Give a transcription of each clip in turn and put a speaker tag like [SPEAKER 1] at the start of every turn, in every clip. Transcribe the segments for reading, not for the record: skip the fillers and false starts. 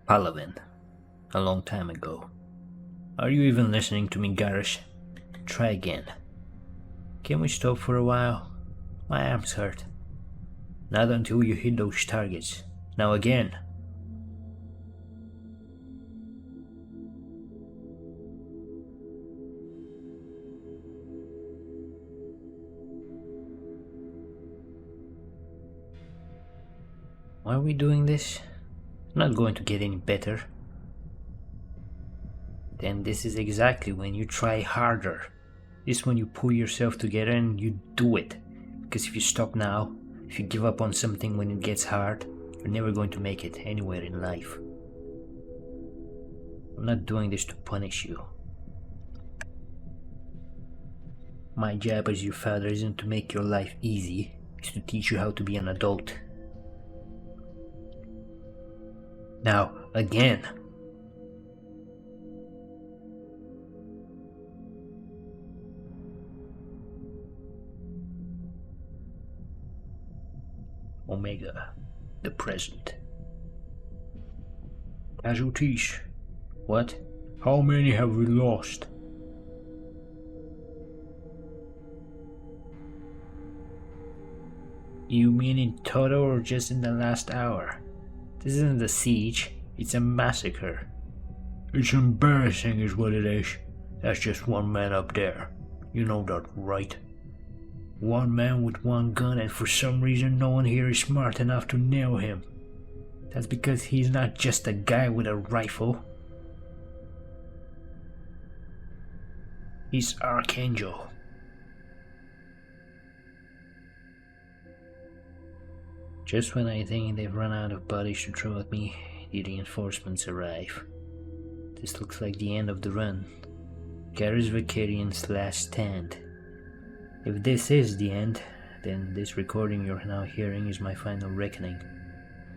[SPEAKER 1] Paladin, a long time ago. Are you even listening to me, Garrus? Try again. Can we stop for a while? My arms hurt. Not until you hit those targets. Now again. Why are we doing this? Not going to get any better. Then this is exactly when you try harder. This is when you pull yourself together and you do it. Because if you stop now, if you give up on something when it gets hard, you're never going to make it anywhere in life. I'm not doing this to punish you. My job as your father isn't to make your life easy, it's to teach you how to be an adult. Now, again. Omega, the present. Casualties. What? How many have we lost? You mean in total or just in the last hour? This isn't a siege, it's a massacre. It's embarrassing is what it is. That's just one man up there. You know that, right? One man with one gun, and for some reason no one here is smart enough to nail him. That's because he's not just a guy with a rifle. He's Archangel. Just when I think they've run out of bodies to throw at me, the reinforcements arrive. This looks like the end of the run. Garrus Vicarian's last stand. If this is the end, then this recording you're now hearing is my final reckoning.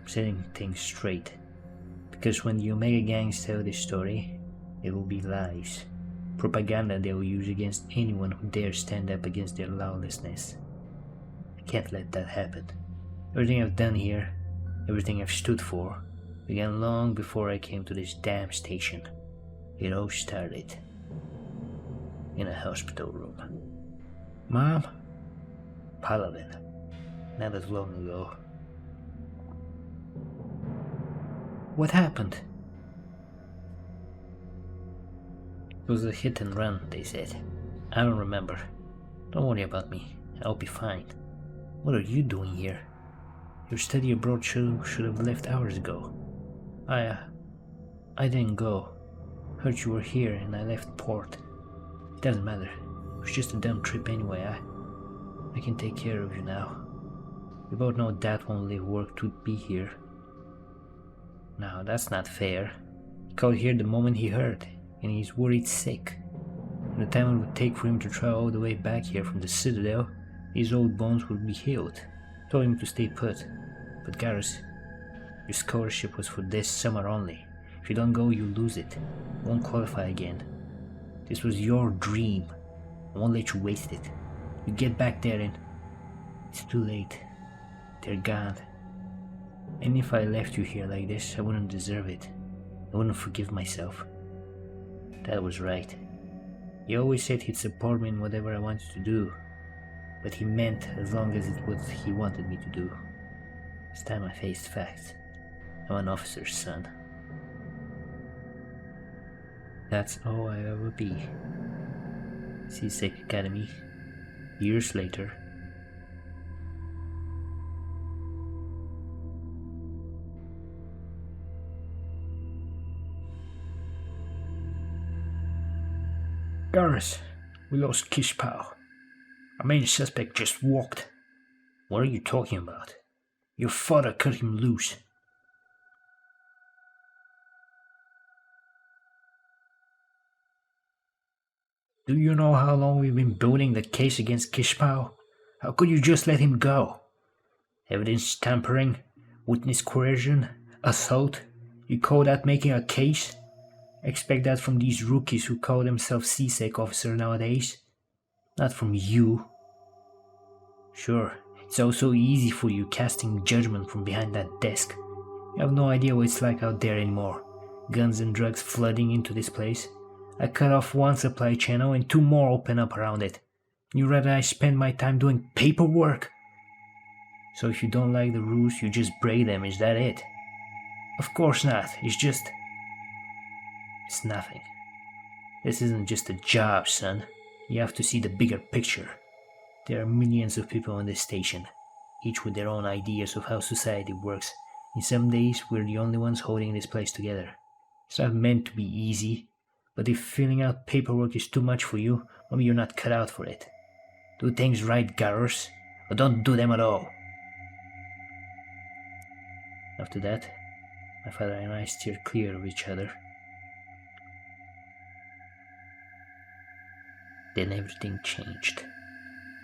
[SPEAKER 1] I'm setting things straight. Because when the Omega gangs tell this story, it will be lies. Propaganda they will use against anyone who dares stand up against their lawlessness. I can't let that happen. Everything I've done here, everything I've stood for, began long before I came to this damn station. It all started in a hospital room. Mom? Paladin. Not as long ago. What happened? It was a hit and run, they said. I don't remember. Don't worry about me. I'll be fine. What are you doing here? Your study abroad should have left hours ago. I didn't go. Heard you were here and I left port. It doesn't matter. It was just a dumb trip anyway. I can take care of you now. We both know Dad won't leave work to be here. Now that's not fair. He called here the moment he heard, and he's worried sick. And the time it would take for him to travel all the way back here from the Citadel, his old bones would be healed. Told him to stay put. But Garrus, your scholarship was for this summer only. If you don't go, you lose it. You won't qualify again. This was your dream. I won't let you waste it. You get back there and it's too late. They're gone. And if I left you here like this, I wouldn't deserve it. I wouldn't forgive myself. Dad was right. He always said he'd support me in whatever I wanted to do. But he meant as long as it was he wanted me to do. It's time I faced facts. I'm an officer's son. That's all I'll ever be. Seasick Academy. Years later. Garrus, we lost Kishpal. Our main suspect just walked. What are you talking about? Your father cut him loose. Do you know how long we've been building the case against Kishpal? How could you just let him go? Evidence tampering, witness coercion, assault. You call that making a case? Expect that from these rookies who call themselves CSEC officer nowadays. Not from you. Sure, it's also easy for you casting judgment from behind that desk. You have no idea what it's like out there anymore. Guns and drugs flooding into this place. I cut off one supply channel and 2 more open up around it. You rather I spend my time doing paperwork? So if you don't like the rules, you just break them, is that it? Of course not, it's nothing. This isn't just a job, son. You have to see the bigger picture. There are millions of people on this station, each with their own ideas of how society works. In some days, we're the only ones holding this place together. It's not meant to be easy, but if filling out paperwork is too much for you, maybe you're not cut out for it. Do things right, Garrus, or don't do them at all. After that, my father and I steered clear of each other. Then everything changed.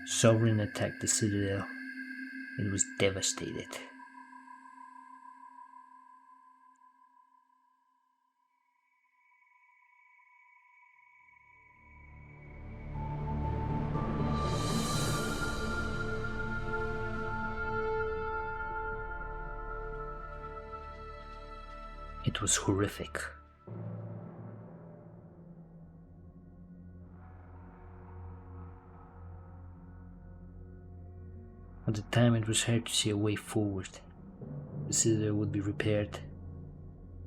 [SPEAKER 1] Sovereign attacked the Citadel. It was devastated. It was horrific. At the time, it was hard to see a way forward. The Citadel would be repaired,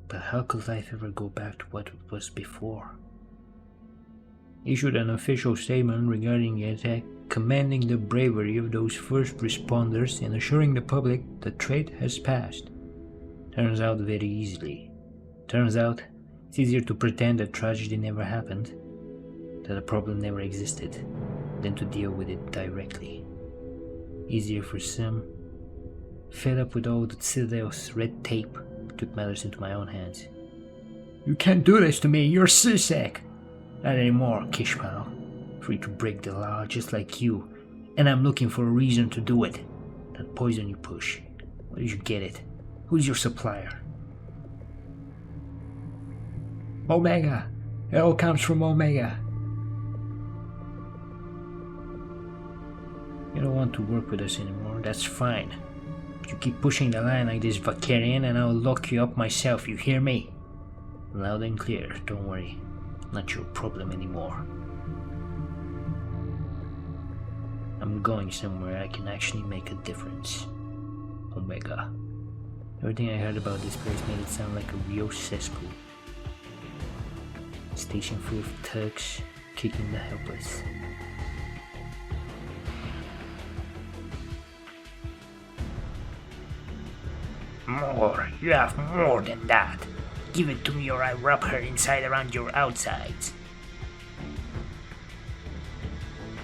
[SPEAKER 1] but how could life ever go back to what it was before? Issued an official statement regarding the attack, commending the bravery of those first responders and assuring the public the threat has passed. Turns out very easily. Turns out it's easier to pretend that tragedy never happened, that a problem never existed, than to deal with it directly. Easier for some. Fed up with all the Citadel's red tape, took matters into my own hands. You can't do this to me, you're Susek! Not anymore, Kishpal. Free to break the law just like you, and I'm looking for a reason to do it. That poison you push, where did you get it? Who's your supplier? Omega! It all comes from Omega. You don't want to work with us anymore, that's fine. But you keep pushing the line like this Vakarian and I'll lock you up myself, you hear me? Loud and clear, don't worry. Not your problem anymore. I'm going somewhere I can actually make a difference. Omega. Everything I heard about this place made it sound like a real cesspool. Station full of thugs, kicking the helpless. More, you have more than that. Give it to me or I wrap her inside around your outsides.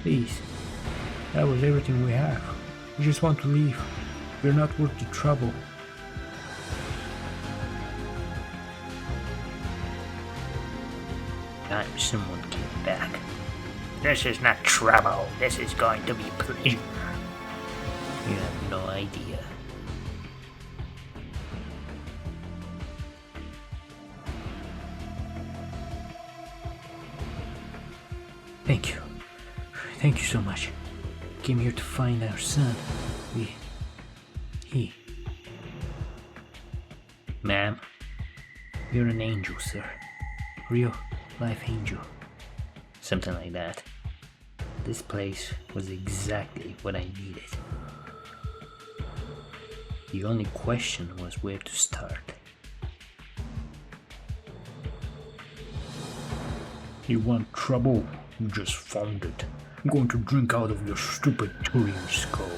[SPEAKER 1] Please, that was everything we have. We just want to leave. We're not worth the trouble. Time someone came back. This is not trouble. This is going to be pleasure. You have no idea. Thank you. Thank you so much. Came here to find our son. He. Ma'am, you're an angel, sir. Real life angel. Something like that. This place was exactly what I needed. The only question was where to start. You want trouble? You just found it. I'm going to drink out of your stupid Turian skull.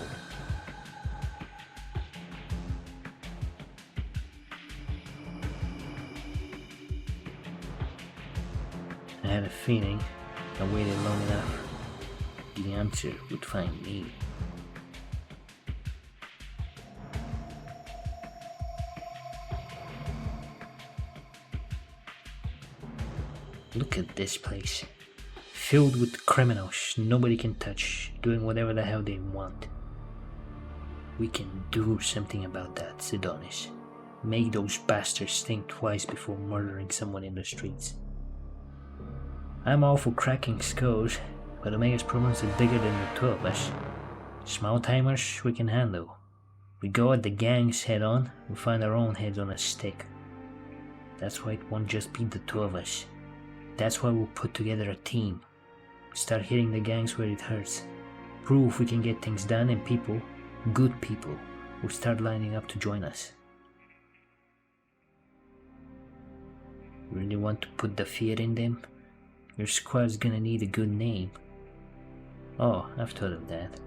[SPEAKER 1] I had a feeling I waited long enough. The answer would find me. Look at this place. Filled with criminals nobody can touch, doing whatever the hell they want. We can do something about that, Sidonis. Make those bastards think twice before murdering someone in the streets. I'm all for cracking skulls, but Omega's problems are bigger than the two of us. Small timers we can handle. We go at the gangs head on, we find our own heads on a stick. That's why it won't just be the two of us. That's why we'll put together a team. Start hitting the gangs where it hurts. Prove we can get things done, and people, good people, will start lining up to join us. You really want to put the fear in them? Your squad's gonna need a good name. Oh, I've thought of that.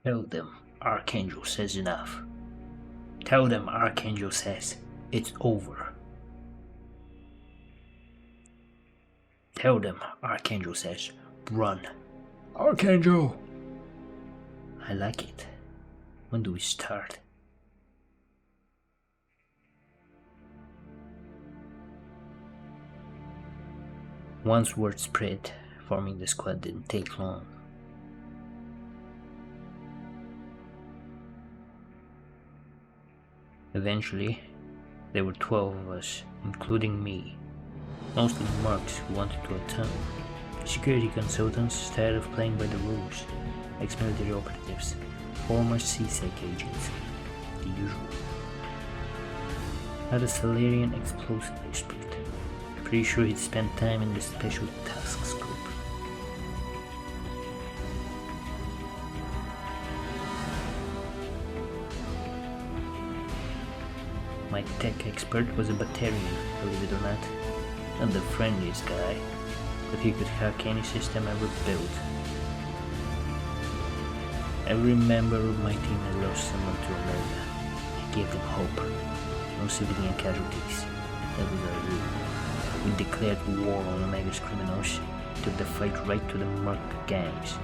[SPEAKER 1] Tell them Archangel says enough. Tell them Archangel says it's over. Tell them Archangel says run. Archangel! I like it. When do we start? Once word spread, forming the squad didn't take long. Eventually, there were 12 of us, including me. Mostly mercs who wanted to atone. Security consultants tired of playing by the rules. Ex-military operatives. Former CSEC agents. The usual. Had a Salarian explosive expert. Pretty sure he'd spent time in the special tasks group. My tech expert was a Batarian, believe it or not. Not the friendliest guy, but he could hack any system ever built. Every member of my team had lost someone to Miranda. I gave them hope. No civilian casualties. That was our rule. We declared war on Omega's criminals, took the fight right to the merc gangs.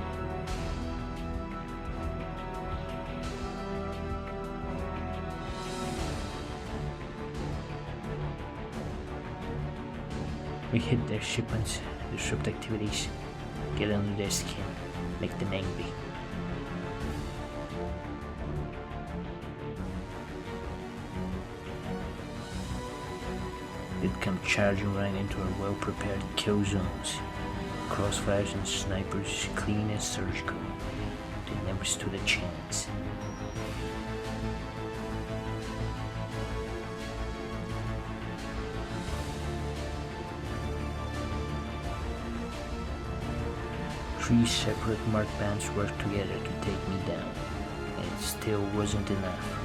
[SPEAKER 1] We hit their shipments, disrupt activities, get under their skin, make them angry. They'd come charging right into our well-prepared kill zones. Crossfires and snipers, clean and surgical. They never stood a chance. Three separate mark bands worked together to take me down, and it still wasn't enough.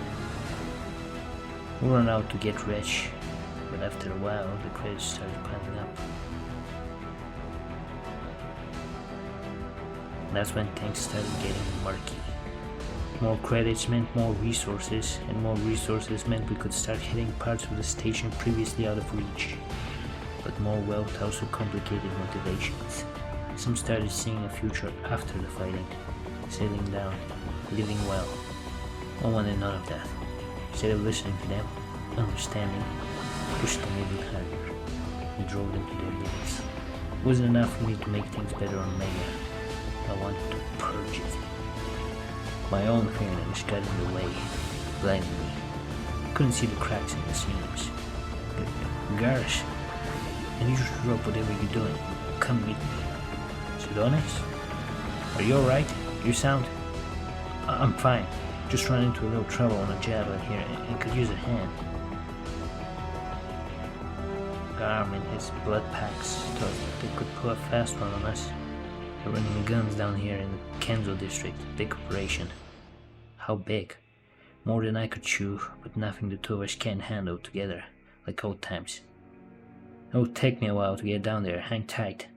[SPEAKER 1] We ran out to get rich, but after a while the credits started piling up. That's when things started getting murky. More credits meant more resources, and more resources meant we could start hitting parts of the station previously out of reach. But more wealth also complicated motivations. Some started seeing a future after the fighting, settling down, living well. I wanted none of that. Instead of listening to them, understanding, pushed them even harder, and drove them to their limits. It wasn't enough for me to make things better on Omega. I wanted to purge it. My own feelings got in the way, blinding me. I couldn't see the cracks in the seams. Garrus, I need you to drop whatever you're doing. Come meet me. Sidonis? Are you alright? You sound... I'm fine. Just ran into a little trouble on a job out here and could use a hand. Garm and his blood packs thought they could pull a fast one on us. They're running guns down here in the Kenzo district. Big operation. How big? More than I could chew, but nothing the two of us can't handle together, like old times. It'll take me a while to get down there. Hang tight.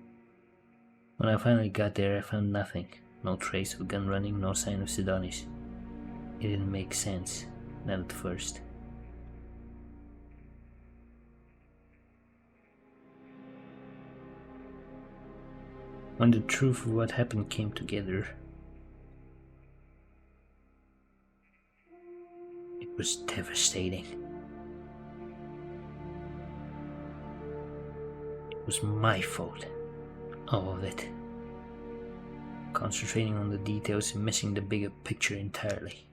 [SPEAKER 1] When I finally got there, I found nothing. No trace of gun running, no sign of Sidonis. It didn't make sense, not at first. When the truth of what happened came together, it was devastating. It was my fault. All of it. Concentrating on the details and missing the bigger picture entirely.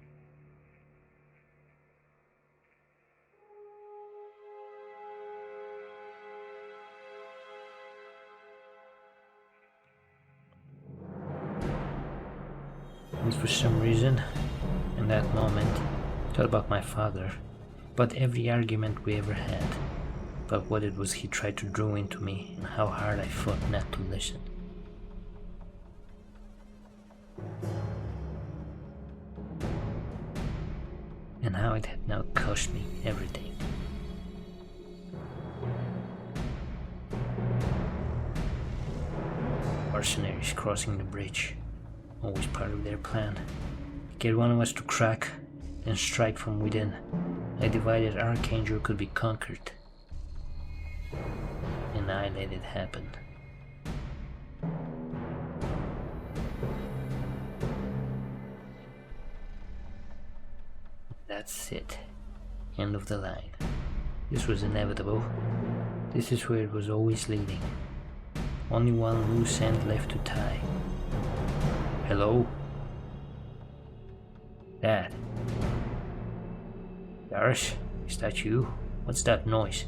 [SPEAKER 1] for some reason, in that moment, thought about my father, about every argument we ever had, about what it was he tried to draw into me and how hard I fought not to listen. And how it had now cost me everything. Mercenaries crossing the bridge, always part of their plan. Get one of us to crack, then strike from within. A divided Archangel could be conquered. And I let it happen. That's it. End of the line. This was inevitable. This is where it was always leading. Only one loose end left to tie. Hello? Dad? Darsh? Is that you? What's that noise?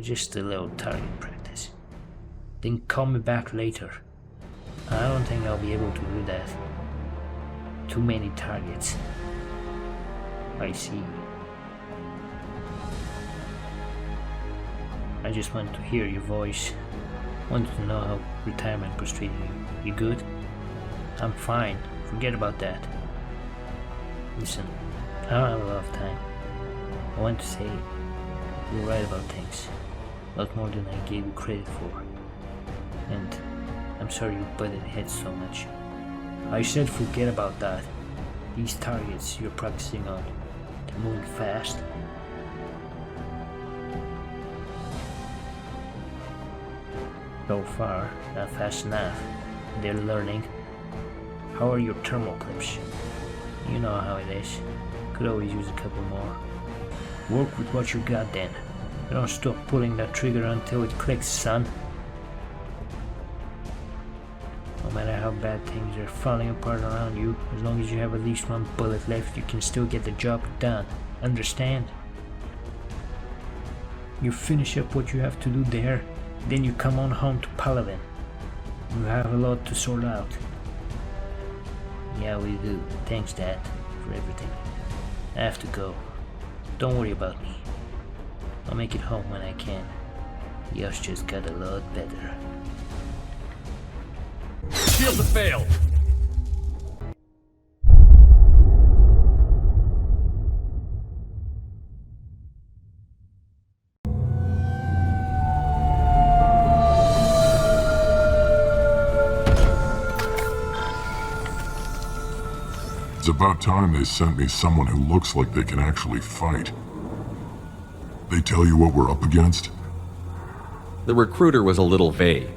[SPEAKER 1] Just a little target practice. Then call me back later. I don't think I'll be able to do that. Too many targets. I see. I just wanted to hear your voice. Wanted to know how retirement was treating you. You good? I'm fine. Forget about that. Listen, I don't have a lot of time. I want to say you're right about things. A lot more than I gave you credit for. And I'm sorry you butted heads so much. I said forget about that. These targets you're practicing on, they're moving fast. So far, not fast enough. They're learning. How are your thermal clips? You know how it is. Could always use a couple more. Work with what you got then. Don't stop pulling that trigger until it clicks, son. No matter how bad things are falling apart around you, as long as you have at least one bullet left, you can still get the job done. Understand? You finish up what you have to do there, then you come on home to Paladin. You have a lot to sort out. Yeah, we do. Thanks, Dad, for everything. I have to go. Don't worry about me. I'll make it home when I can. Yours just got a lot better.
[SPEAKER 2] Shields have failed!
[SPEAKER 3] It's about time they sent me someone who looks like they can actually fight. They tell you what we're up against?
[SPEAKER 2] The recruiter was a little vague.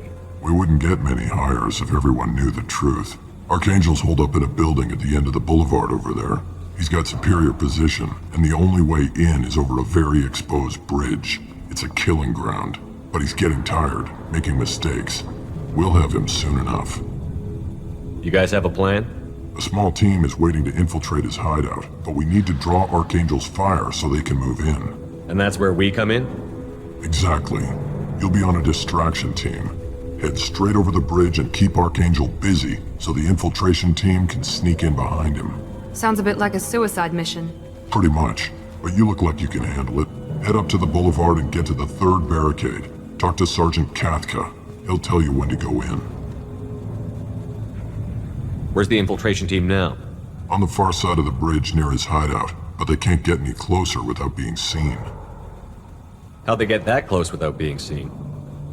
[SPEAKER 3] We wouldn't get many hires if everyone knew the truth. Archangel's holed up in a building at the end of the boulevard over there. He's got superior position, and the only way in is over a very exposed bridge. It's a killing ground, but he's getting tired, making mistakes. We'll have him soon enough.
[SPEAKER 2] You guys have a plan?
[SPEAKER 3] A small team is waiting to infiltrate his hideout, but we need to draw Archangel's fire so they can move in.
[SPEAKER 2] And that's where we come in?
[SPEAKER 3] Exactly. You'll be on a distraction team. Head straight over the bridge and keep Archangel busy so the infiltration team can sneak in behind him.
[SPEAKER 4] Sounds a bit like a suicide mission.
[SPEAKER 3] Pretty much, but you look like you can handle it. Head up to the boulevard and get to the third barricade. Talk to Sergeant Kathka. He'll tell you when to go in.
[SPEAKER 2] Where's the infiltration team now?
[SPEAKER 3] On the far side of the bridge near his hideout, but they can't get any closer without being seen.
[SPEAKER 2] How'd they get that close without being seen?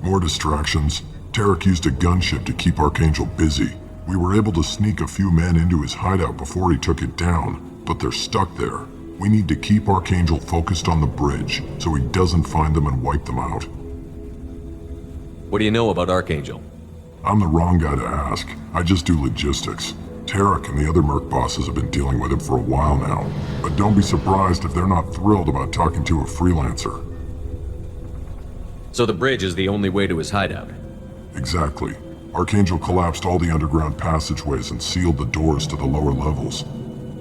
[SPEAKER 3] More distractions. Tarek used a gunship to keep Archangel busy. We were able to sneak a few men into his hideout before he took it down, but they're stuck there. We need to keep Archangel focused on the bridge so he doesn't find them and wipe them out.
[SPEAKER 2] What do you know about Archangel?
[SPEAKER 3] I'm the wrong guy to ask. I just do logistics. Tarek and the other merc bosses have been dealing with him for a while now, but don't be surprised if they're not thrilled about talking to a freelancer.
[SPEAKER 2] So the bridge is the only way to his hideout?
[SPEAKER 3] Exactly. Archangel collapsed all the underground passageways and sealed the doors to the lower levels.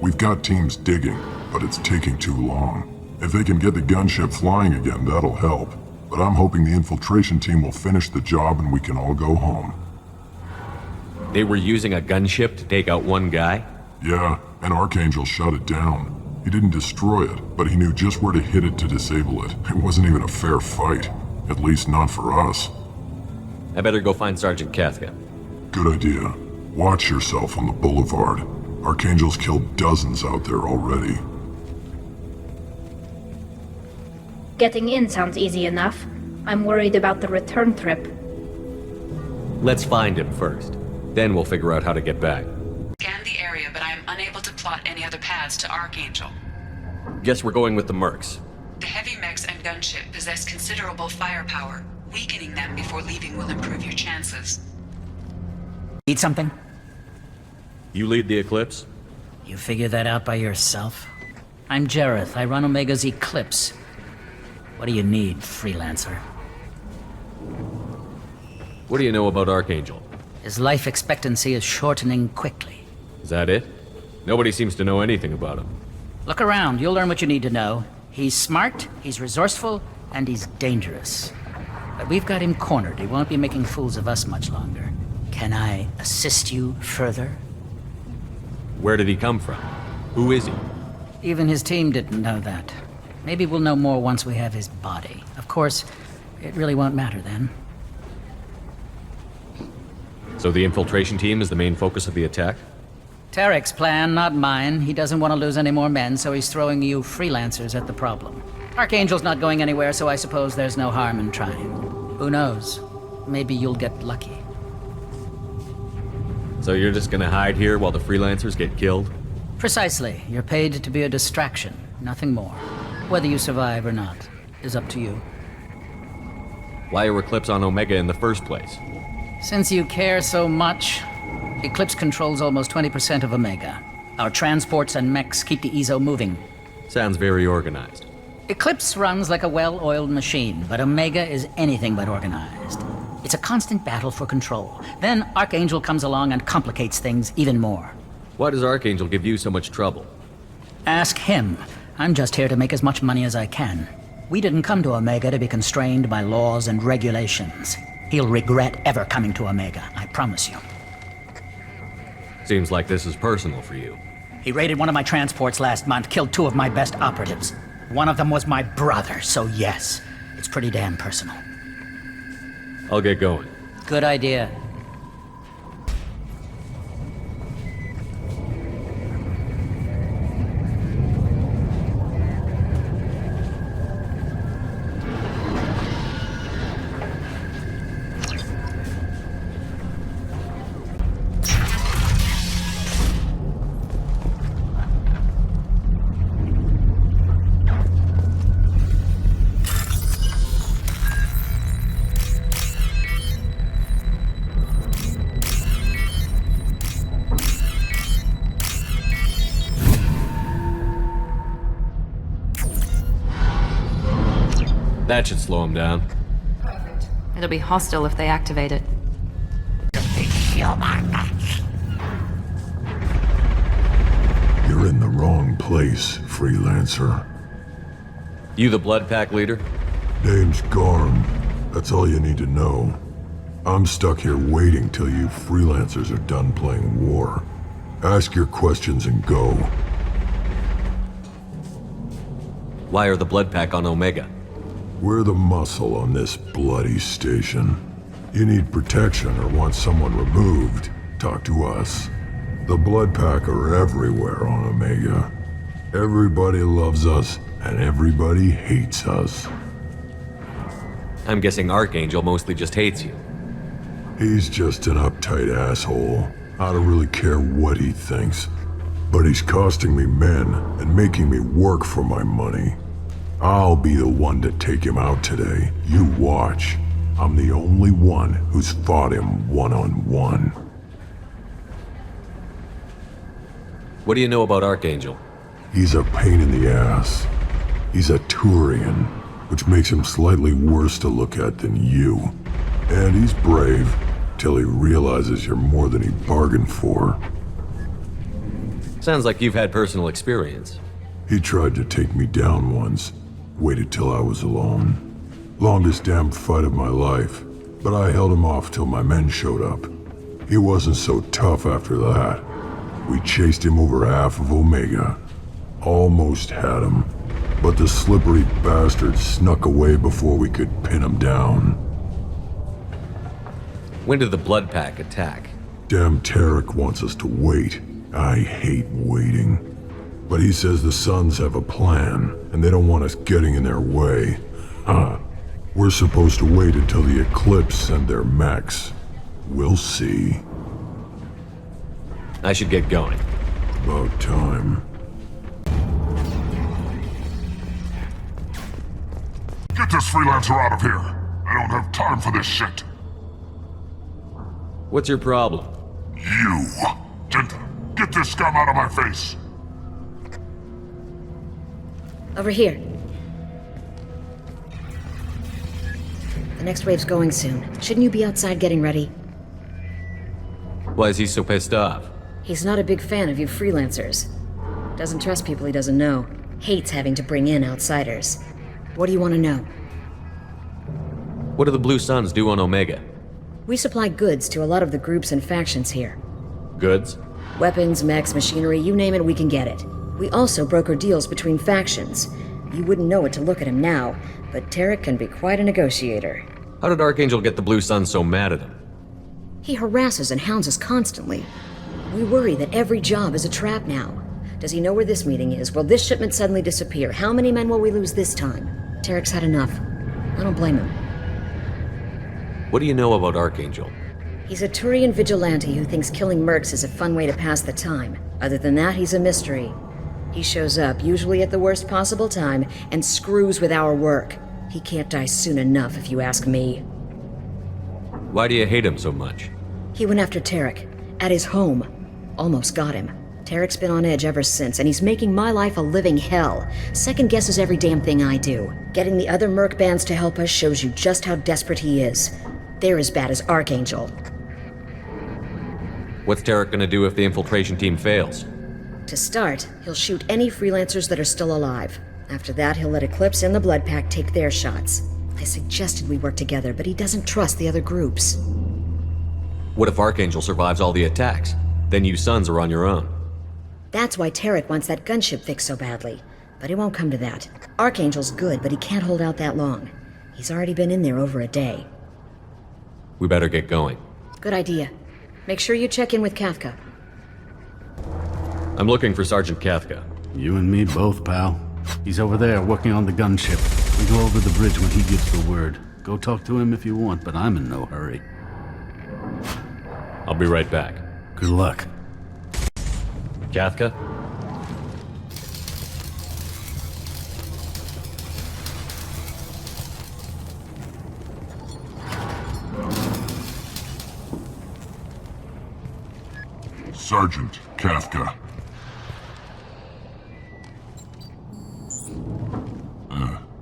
[SPEAKER 3] We've got teams digging, but it's taking too long. If they can get the gunship flying again, that'll help. But I'm hoping the infiltration team will finish the job and we can all go home.
[SPEAKER 2] They were using a gunship to take out one guy?
[SPEAKER 3] Yeah, and Archangel shut it down. He didn't destroy it, but he knew just where to hit it to disable it. It wasn't even a fair fight. At least not for us.
[SPEAKER 2] I better go find Sergeant Kafka.
[SPEAKER 3] Good idea. Watch yourself on the boulevard. Archangel's killed dozens out there already.
[SPEAKER 5] Getting in sounds easy enough. I'm worried about the return trip.
[SPEAKER 2] Let's find him first. Then we'll figure out how to get back.
[SPEAKER 6] Scan the area, but I am unable to plot any other paths to Archangel.
[SPEAKER 2] Guess we're going with the mercs.
[SPEAKER 6] The heavy mechs and gunship possess considerable firepower. Weakening them before leaving will improve your chances.
[SPEAKER 7] Need something?
[SPEAKER 2] You lead the Eclipse?
[SPEAKER 7] You figure that out by yourself? I'm Jareth. I run Omega's Eclipse. What do you need, freelancer?
[SPEAKER 2] What do you know about Archangel?
[SPEAKER 7] His life expectancy is shortening quickly.
[SPEAKER 2] Is that it? Nobody seems to know anything about him.
[SPEAKER 7] Look around, you'll learn what you need to know. He's smart, he's resourceful, and he's dangerous. But we've got him cornered. He won't be making fools of us much longer. Can I assist you further?
[SPEAKER 2] Where did he come from? Who is he?
[SPEAKER 7] Even his team didn't know that. Maybe we'll know more once we have his body. Of course, it really won't matter then.
[SPEAKER 2] So the infiltration team is the main focus of the attack?
[SPEAKER 7] Tarek's plan, not mine. He doesn't want to lose any more men, so he's throwing you freelancers at the problem. Archangel's not going anywhere, so I suppose there's no harm in trying. Who knows? Maybe you'll get lucky.
[SPEAKER 2] So you're just gonna hide here while the freelancers get killed?
[SPEAKER 7] Precisely. You're paid to be a distraction, nothing more. Whether you survive or not is up to you.
[SPEAKER 2] Why are Eclipse on Omega in the first place?
[SPEAKER 7] Since you care so much, Eclipse controls almost 20% of Omega. Our transports and mechs keep the EZO moving.
[SPEAKER 2] Sounds very organized.
[SPEAKER 7] Eclipse runs like a well-oiled machine, but Omega is anything but organized. It's a constant battle for control. Then Archangel comes along and complicates things even more.
[SPEAKER 2] Why does Archangel give you so much trouble?
[SPEAKER 7] Ask him. I'm just here to make as much money as I can. We didn't come to Omega to be constrained by laws and regulations. He'll regret ever coming to Omega, I promise you.
[SPEAKER 2] Seems like this is personal for you.
[SPEAKER 7] He raided one of my transports last month, killed 2 of my best operatives. One of them was my brother, so yes, it's pretty damn personal.
[SPEAKER 2] I'll get going.
[SPEAKER 7] Good idea.
[SPEAKER 2] That should slow him down.
[SPEAKER 4] It'll be hostile if they activate it.
[SPEAKER 3] You're in the wrong place, freelancer.
[SPEAKER 2] You the Blood Pack leader?
[SPEAKER 3] Name's Garm. That's all you need to know. I'm stuck here waiting till you freelancers are done playing war. Ask your questions and go.
[SPEAKER 2] Why are the Blood Pack on Omega?
[SPEAKER 3] We're the muscle on this bloody station. You need protection or want someone removed, talk to us. The Blood Pack are everywhere on Omega. Everybody loves us, and everybody hates us.
[SPEAKER 2] I'm guessing Archangel mostly just hates you.
[SPEAKER 3] He's just an uptight asshole. I don't really care what he thinks. But he's costing me men and making me work for my money. I'll be the one to take him out today. You watch. I'm the only one who's fought him one-on-one.
[SPEAKER 2] What do you know about Archangel?
[SPEAKER 3] He's a pain in the ass. He's a Turian, which makes him slightly worse to look at than you. And he's brave, till he realizes you're more than he bargained for.
[SPEAKER 2] Sounds like you've had personal experience.
[SPEAKER 3] He tried to take me down once. Waited till I was alone. Longest damn fight of my life, but I held him off till my men showed up. He wasn't so tough after that. We chased him over half of Omega. Almost had him. But the slippery bastard snuck away before we could pin him down.
[SPEAKER 2] When did the Blood Pack attack?
[SPEAKER 3] Damn Tarek wants us to wait. I hate waiting. But he says the Suns have a plan, and they don't want us getting in their way. We're supposed to wait until the Eclipse send their mechs. We'll see.
[SPEAKER 2] I should get going.
[SPEAKER 3] About time.
[SPEAKER 8] Get this freelancer out of here! I don't have time for this shit!
[SPEAKER 2] What's your problem?
[SPEAKER 8] You! Genta, get this scum out of my face!
[SPEAKER 9] Over here. The next wave's going soon. Shouldn't you be outside getting ready?
[SPEAKER 2] Why is he so pissed off?
[SPEAKER 9] He's not a big fan of you freelancers. Doesn't trust people he doesn't know. Hates having to bring in outsiders. What do you want to know?
[SPEAKER 2] What do the Blue Suns do on Omega?
[SPEAKER 9] We supply goods to a lot of the groups and factions here.
[SPEAKER 2] Goods?
[SPEAKER 9] Weapons, mechs, machinery, you name it, we can get it. We also broker deals between factions. You wouldn't know it to look at him now, but Tarek can be quite a negotiator.
[SPEAKER 2] How did Archangel get the Blue Suns so mad at him?
[SPEAKER 9] He harasses and hounds us constantly. We worry that every job is a trap now. Does he know where this meeting is? Will this shipment suddenly disappear? How many men will we lose this time? Tarek's had enough. I don't blame him.
[SPEAKER 2] What do you know about Archangel?
[SPEAKER 9] He's a Turian vigilante who thinks killing mercs is a fun way to pass the time. Other than that, he's a mystery. He shows up, usually at the worst possible time, and screws with our work. He can't die soon enough, if you ask me.
[SPEAKER 2] Why do you hate him so much?
[SPEAKER 9] He went after Tarek. At his home. Almost got him. Tarek's been on edge ever since, and he's making my life a living hell. Second guesses every damn thing I do. Getting the other merc bands to help us shows you just how desperate he is. They're as bad as Archangel.
[SPEAKER 2] What's Tarek gonna do if the infiltration team fails?
[SPEAKER 9] To start, he'll shoot any freelancers that are still alive. After that, he'll let Eclipse and the Blood Pack take their shots. I suggested we work together, but he doesn't trust the other groups.
[SPEAKER 2] What if Archangel survives all the attacks? Then you Suns are on your own.
[SPEAKER 9] That's why Tarek wants that gunship fixed so badly. But it won't come to that. Archangel's good, but he can't hold out that long. He's already been in there over a day.
[SPEAKER 2] We better get going.
[SPEAKER 9] Good idea. Make sure you check in with Kafka.
[SPEAKER 2] I'm looking for Sergeant Kafka.
[SPEAKER 10] You and me both, pal. He's over there working on the gunship. We go over the bridge when he gives the word. Go talk to him if you want, but I'm in no hurry.
[SPEAKER 2] I'll be right back.
[SPEAKER 10] Good luck.
[SPEAKER 2] Kafka?
[SPEAKER 8] Sergeant Kafka.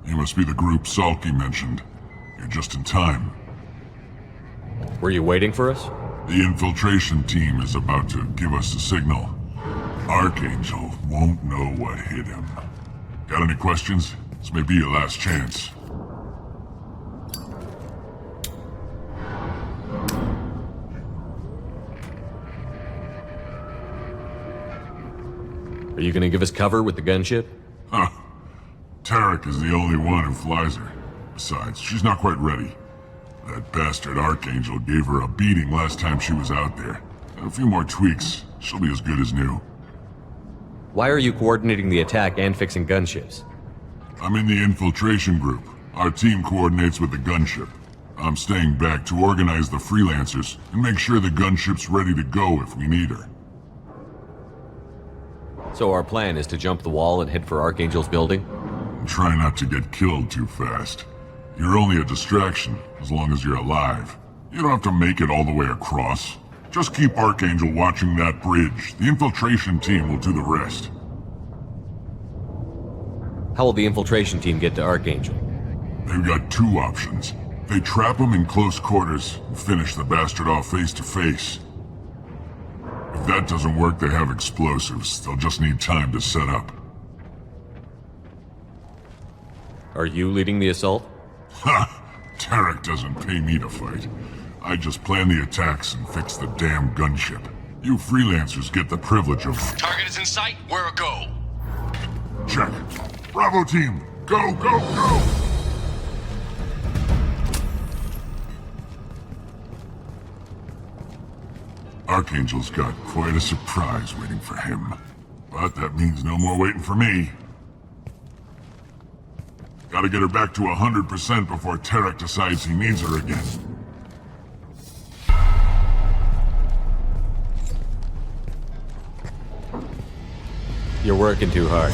[SPEAKER 8] You must be the group Salky mentioned. You're just in time.
[SPEAKER 2] Were you waiting for us?
[SPEAKER 8] The infiltration team is about to give us a signal. Archangel won't know what hit him. Got any questions? This may be your last chance.
[SPEAKER 2] Are you gonna give us cover with the gunship?
[SPEAKER 8] Huh. Tarek is the only one who flies her. Besides, she's not quite ready. That bastard Archangel gave her a beating last time she was out there. A few more tweaks, she'll be as good as new.
[SPEAKER 2] Why are you coordinating the attack and fixing gunships?
[SPEAKER 8] I'm in the infiltration group. Our team coordinates with the gunship. I'm staying back to organize the freelancers and make sure the gunship's ready to go if we need her.
[SPEAKER 2] So our plan is to jump the wall and head for Archangel's building?
[SPEAKER 8] And try not to get killed too fast. You're only a distraction, as long as you're alive. You don't have to make it all the way across. Just keep Archangel watching that bridge. The infiltration team will do the rest.
[SPEAKER 2] How will the infiltration team get to Archangel?
[SPEAKER 8] They've got two options. They trap him in close quarters and finish the bastard off face to face. If that doesn't work, they have explosives. They'll just need time to set up.
[SPEAKER 2] Are you leading the assault?
[SPEAKER 8] Ha! Tarek doesn't pay me to fight. I just plan the attacks and fix the damn gunship. You freelancers get the privilege of...
[SPEAKER 11] Target is in sight. Where a go?
[SPEAKER 8] Check. Bravo team, go, go, go! Archangel's got quite a surprise waiting for him. But that means no more waiting for me. Gotta get her back to 100% before Tarek decides he needs her again.
[SPEAKER 2] You're working too hard.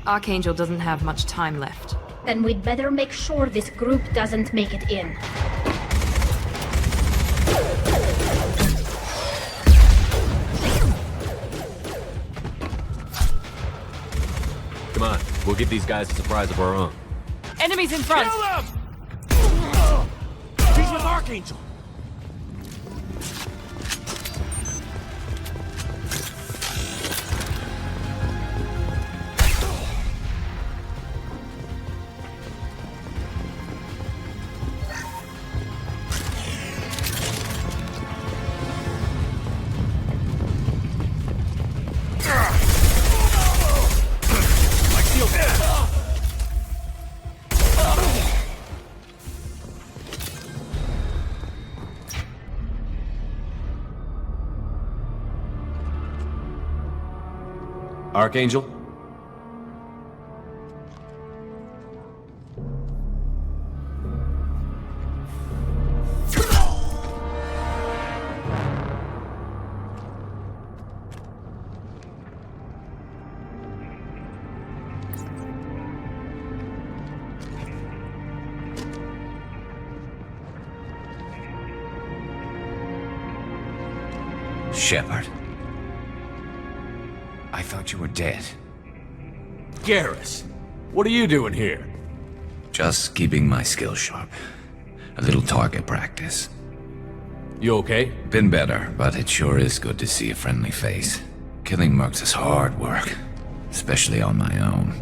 [SPEAKER 4] Archangel doesn't have much time left.
[SPEAKER 5] Then we'd better make sure this group doesn't make it in.
[SPEAKER 2] Come on, we'll give these guys a surprise of our own.
[SPEAKER 4] Enemies in front!
[SPEAKER 11] Kill him! He's with Archangel!
[SPEAKER 2] Archangel?
[SPEAKER 12] Shepard. I thought you were dead.
[SPEAKER 11] Garrus, what are you doing here?
[SPEAKER 12] Just keeping my skills sharp. A little target practice.
[SPEAKER 11] You okay?
[SPEAKER 12] Been better, but it sure is good to see a friendly face. Killing mercs is hard work, especially on my own.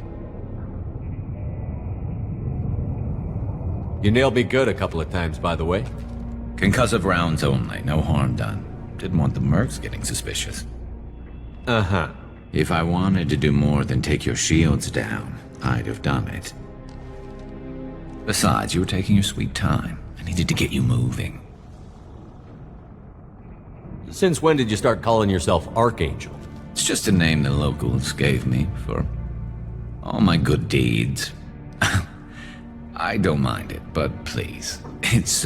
[SPEAKER 2] You nailed me good a couple of times, by the way.
[SPEAKER 12] Concussive rounds only, no harm done. Didn't want the mercs getting suspicious.
[SPEAKER 2] Uh-huh.
[SPEAKER 12] If I wanted to do more than take your shields down, I'd have done it. Besides, you were taking your sweet time. I needed to get you moving.
[SPEAKER 2] Since when did you start calling yourself Archangel?
[SPEAKER 12] It's just a name the locals gave me for all my good deeds. I don't mind it, but please, it's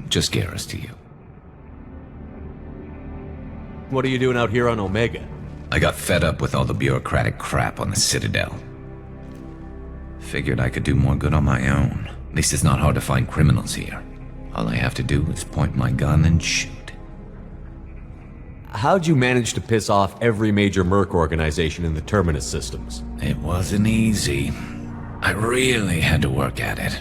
[SPEAKER 12] just Garrus to you.
[SPEAKER 2] What are you doing out here on Omega?
[SPEAKER 12] I got fed up with all the bureaucratic crap on the Citadel. Figured I could do more good on my own. At least it's not hard to find criminals here. All I have to do is point my gun and shoot.
[SPEAKER 2] How'd you manage to piss off every major merc organization in the Terminus systems?
[SPEAKER 12] It wasn't easy. I really had to work at it.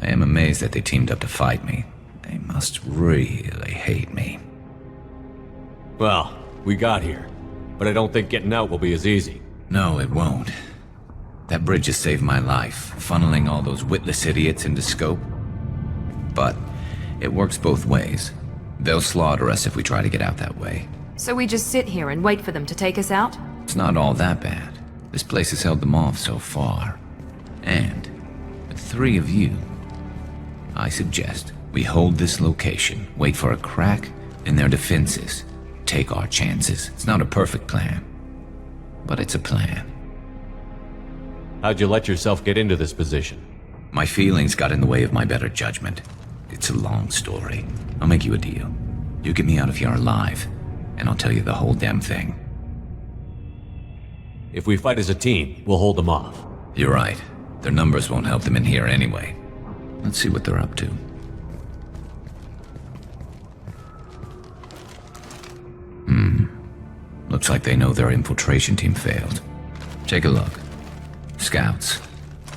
[SPEAKER 12] I am amazed that they teamed up to fight me. They must really hate me.
[SPEAKER 2] Well, we got here. But I don't think getting out will be as easy.
[SPEAKER 12] No, it won't. That bridge has saved my life, funneling all those witless idiots into scope. But it works both ways. They'll slaughter us if we try to get out that way.
[SPEAKER 4] So we just sit here and wait for them to take us out?
[SPEAKER 12] It's not all that bad. This place has held them off so far. And with 3 of you, I suggest we hold this location, wait for a crack in their defenses. Take our chances. It's not a perfect plan, but it's a plan.
[SPEAKER 2] How'd you let yourself get into this position?
[SPEAKER 12] My feelings got in the way of my better judgment. It's a long story. I'll make you a deal. You get me out of here alive, and I'll tell you the whole damn thing.
[SPEAKER 2] If we fight as a team, we'll hold them off.
[SPEAKER 12] You're right. Their numbers won't help them in here anyway. Let's see what they're up to. Looks like they know their infiltration team failed. Take a look. Scouts.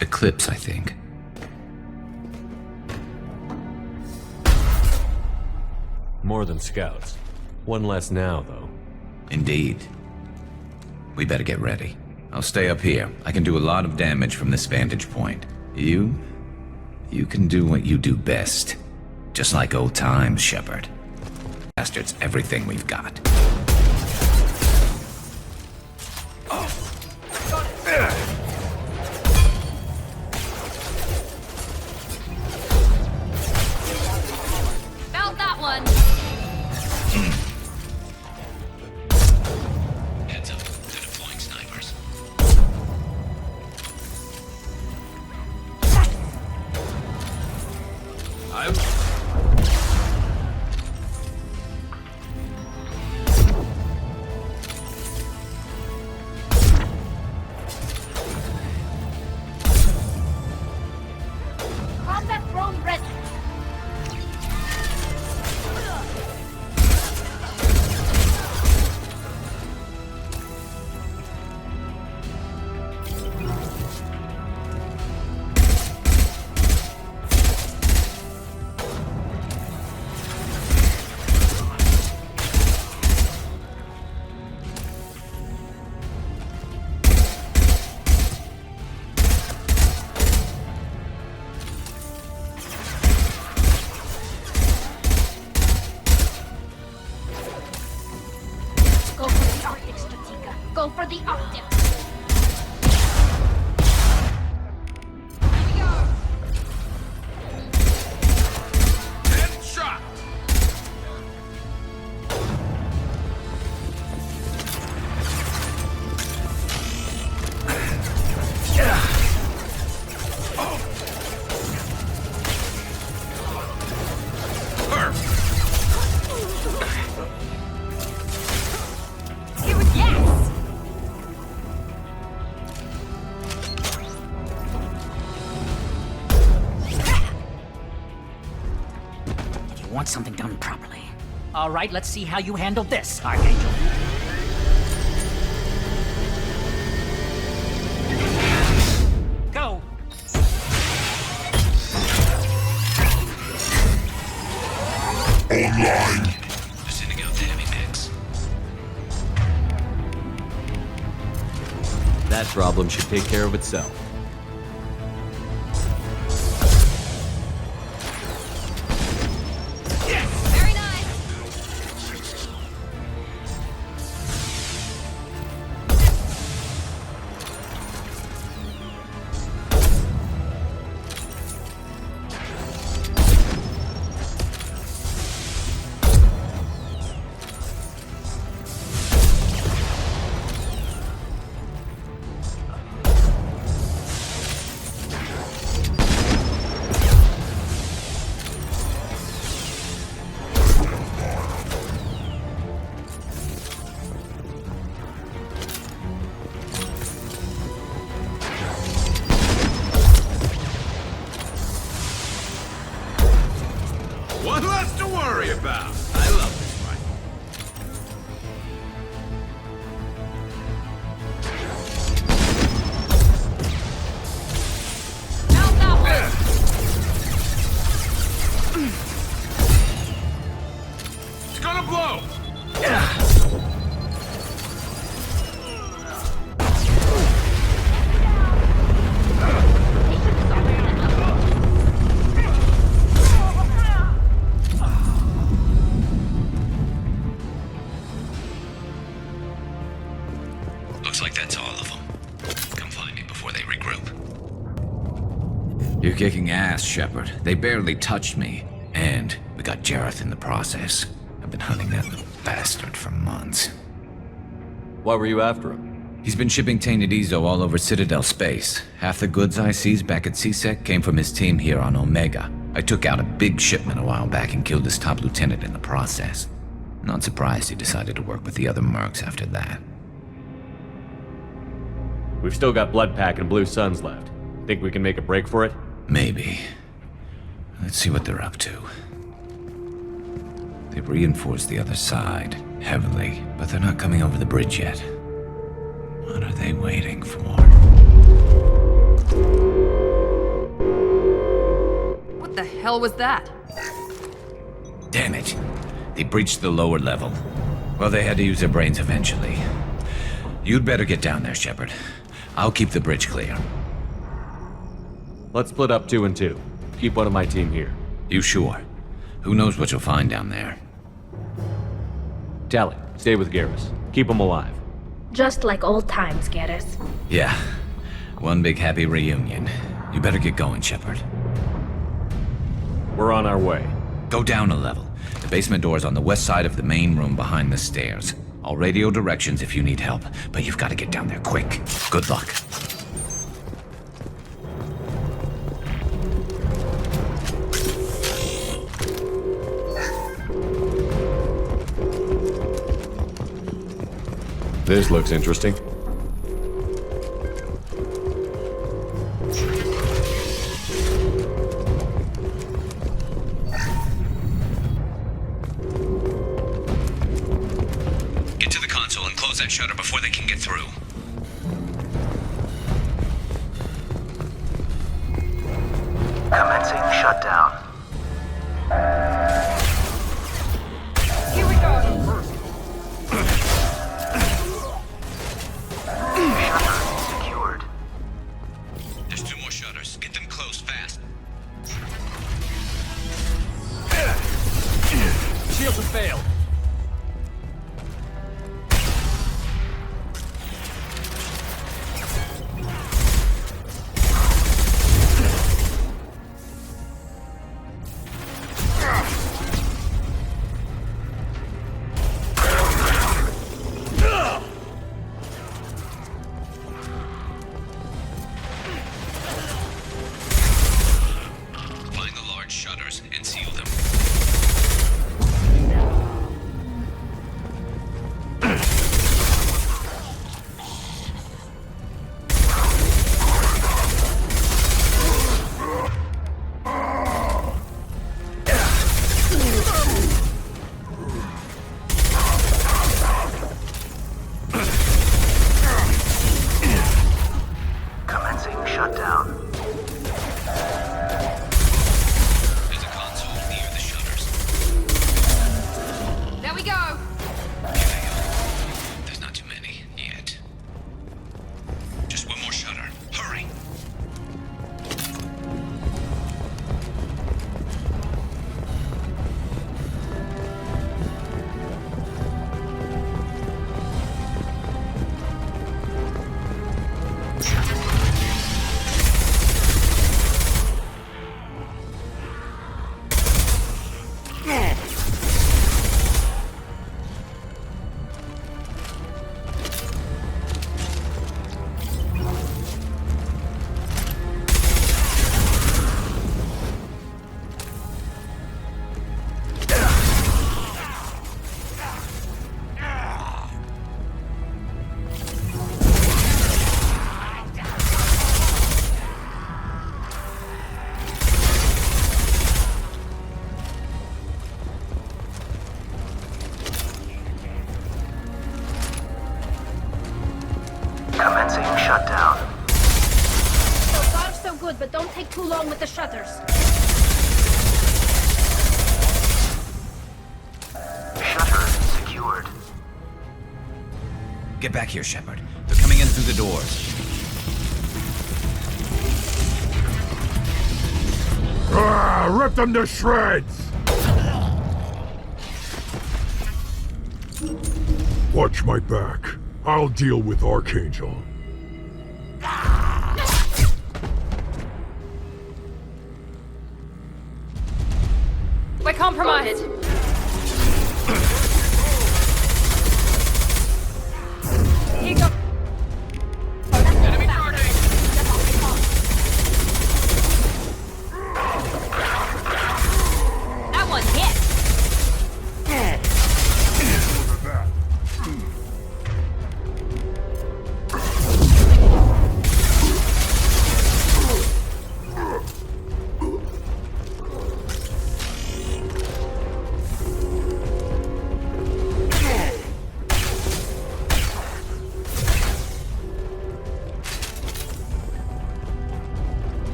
[SPEAKER 12] Eclipse, I think.
[SPEAKER 2] More than scouts. One less now, though.
[SPEAKER 12] Indeed. We better get ready. I'll stay up here. I can do a lot of damage from this vantage point. You can do what you do best. Just like old times, Shepard. Bastard's everything we've got.
[SPEAKER 4] Felt that one.
[SPEAKER 12] Heads up, they're deploying snipers.
[SPEAKER 5] Combat drone ready. Go for the Arctic, Strategica. Go for the Arctic.
[SPEAKER 11] Headshot!
[SPEAKER 4] It was yes!
[SPEAKER 7] You want something done properly. All right, let's see how you handle this, Archangel. Go!
[SPEAKER 12] Sending out the heavy mix.
[SPEAKER 2] That problem should take care of itself.
[SPEAKER 4] Very nice.
[SPEAKER 11] One less to worry about. I love this fight.
[SPEAKER 4] Felt that one.
[SPEAKER 11] It's gonna blow!
[SPEAKER 12] Looks like that's all of them. Come find me before they regroup. You're kicking ass, Shepard. They barely touched me. And we got Jareth in the process. I've been hunting that little bastard for months.
[SPEAKER 2] Why were you after him?
[SPEAKER 12] He's been shipping tainted Ezo all over Citadel space. Half the goods I seized back at CSEC came from his team here on Omega. I took out a big shipment a while back and killed his top lieutenant in the process. Not surprised he decided to work with the other mercs after that.
[SPEAKER 2] We've still got Blood Pack and Blue Suns left. Think we can make a break for it?
[SPEAKER 12] Maybe. Let's see what they're up to. They've reinforced the other side, heavily, but they're not coming over the bridge yet. What are they waiting for?
[SPEAKER 4] What the hell was that?
[SPEAKER 12] Damn it. They breached the lower level. Well, they had to use their brains eventually. You'd better get down there, Shepard. I'll keep the bridge clear.
[SPEAKER 2] Let's split up 2 and 2. Keep one of my team here.
[SPEAKER 12] You sure? Who knows what you'll find down there?
[SPEAKER 2] Tali, stay with Garrus. Keep him alive.
[SPEAKER 5] Just like old times, Garrus.
[SPEAKER 12] Yeah. One big happy reunion. You better get going, Shepard.
[SPEAKER 2] We're on our way.
[SPEAKER 12] Go down a level. The basement door's on the west side of the main room behind the stairs. I'll radio directions if you need help, but you've got to get down there quick. Good luck.
[SPEAKER 2] This looks interesting.
[SPEAKER 12] Get to the console and close that shutter before they can get through.
[SPEAKER 13] Commencing shutdown.
[SPEAKER 4] Here we go!
[SPEAKER 13] Shutter secured.
[SPEAKER 12] There's 2 more shutters. Get them closed fast.
[SPEAKER 11] Shields have failed.
[SPEAKER 12] Find the large shutters and seal them.
[SPEAKER 13] Commencing shutdown.
[SPEAKER 12] There's a console near the shutters.
[SPEAKER 4] There we go!
[SPEAKER 12] There's not too many yet. Just 1 more shutter. Hurry!
[SPEAKER 13] Commencing shutdown.
[SPEAKER 5] So far, so good, but don't take too long with the shutters.
[SPEAKER 13] Shutter secured.
[SPEAKER 12] Get back here, Shepard. They're coming in through the doors.
[SPEAKER 8] Rip them to shreds! Watch my back. I'll deal with Archangel.
[SPEAKER 4] We're compromised! Here you go! Enemy charging! That one hit!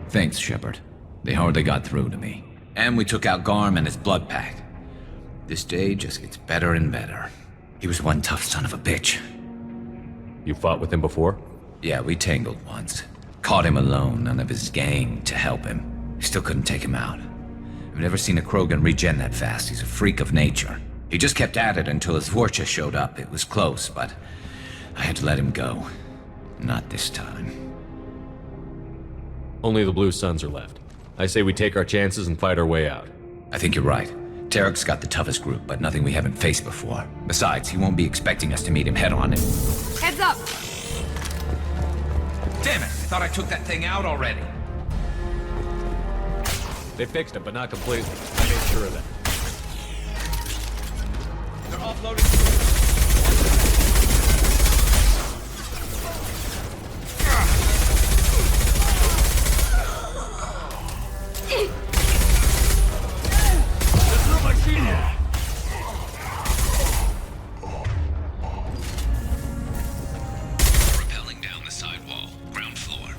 [SPEAKER 12] Thanks, Shepard. They hardly got through to me. And we took out Garm and his blood pack. This day just gets better and better. He was one tough son of a bitch.
[SPEAKER 2] You fought with him before?
[SPEAKER 12] Yeah, we tangled once. Caught him alone, none of his gang to help him. Still couldn't take him out. I've never seen a Krogan regen that fast. He's a freak of nature. He just kept at it until his Vorcha showed up. It was close, but I had to let him go. Not this time.
[SPEAKER 2] Only the Blue Suns are left. I say we take our chances and fight our way out.
[SPEAKER 12] I think you're right. Tarek's got the toughest group, but nothing we haven't faced before. Besides, he won't be expecting us to meet him head-on.
[SPEAKER 4] Heads up!
[SPEAKER 12] Damn it! I thought I took that thing out already.
[SPEAKER 2] They fixed it, but not completely. I made sure of that.
[SPEAKER 12] They're offloading. Rappelling down the sidewall, ground floor.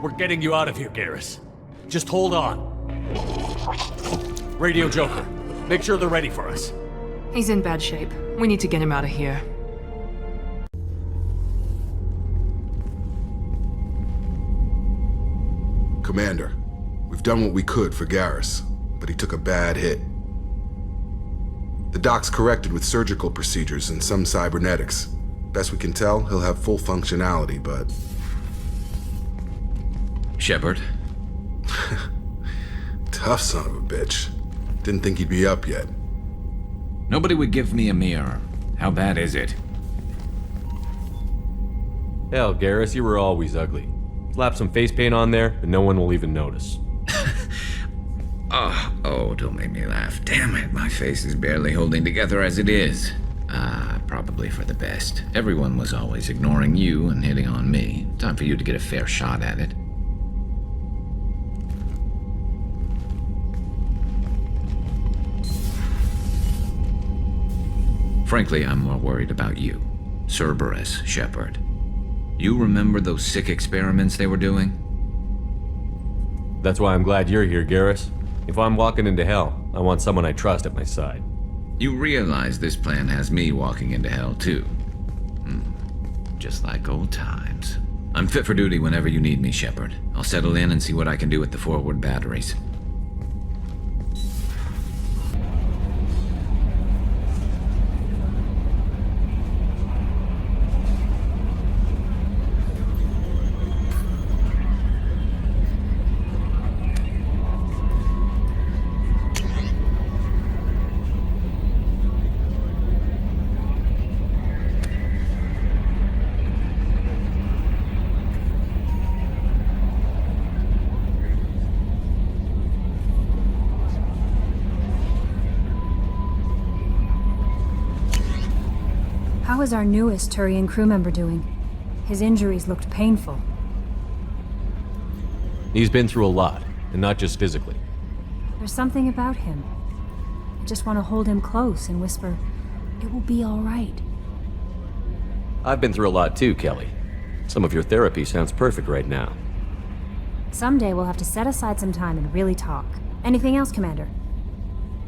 [SPEAKER 2] We're getting you out of here, Garrus. Just hold on. Radio Joker, make sure they're ready for us.
[SPEAKER 4] He's in bad shape. We need to get him out of here.
[SPEAKER 14] Commander, we've done what we could for Garrus, but he took a bad hit. The doc's corrected with surgical procedures and some cybernetics. Best we can tell, he'll have full functionality, but...
[SPEAKER 12] Shepard?
[SPEAKER 14] Tough son of a bitch. Didn't think he'd be up yet.
[SPEAKER 12] Nobody would give me a mirror. How bad is it?
[SPEAKER 2] Hell, Garrus, you were always ugly. Slap some face paint on there, and no one will even notice.
[SPEAKER 12] Oh, don't make me laugh. Damn it, my face is barely holding together as it is. Probably for the best. Everyone was always ignoring you and hitting on me. Time for you to get a fair shot at it. Frankly, I'm more worried about you. Cerberus, Shepard. You remember those sick experiments they were doing?
[SPEAKER 2] That's why I'm glad you're here, Garrus. If I'm walking into hell, I want someone I trust at my side.
[SPEAKER 12] You realize this plan has me walking into hell, too. Just like old times. I'm fit for duty whenever you need me, Shepard. I'll settle in and see what I can do with the forward batteries.
[SPEAKER 15] was our newest Turian crew member doing? His injuries looked painful.
[SPEAKER 2] He's been through a lot, and not just physically.
[SPEAKER 15] There's something about him. I just want to hold him close and whisper, "It will be all right."
[SPEAKER 2] I've been through a lot too, Kelly. Some of your therapy sounds perfect right now.
[SPEAKER 15] Someday we'll have to set aside some time and really talk. Anything else, Commander?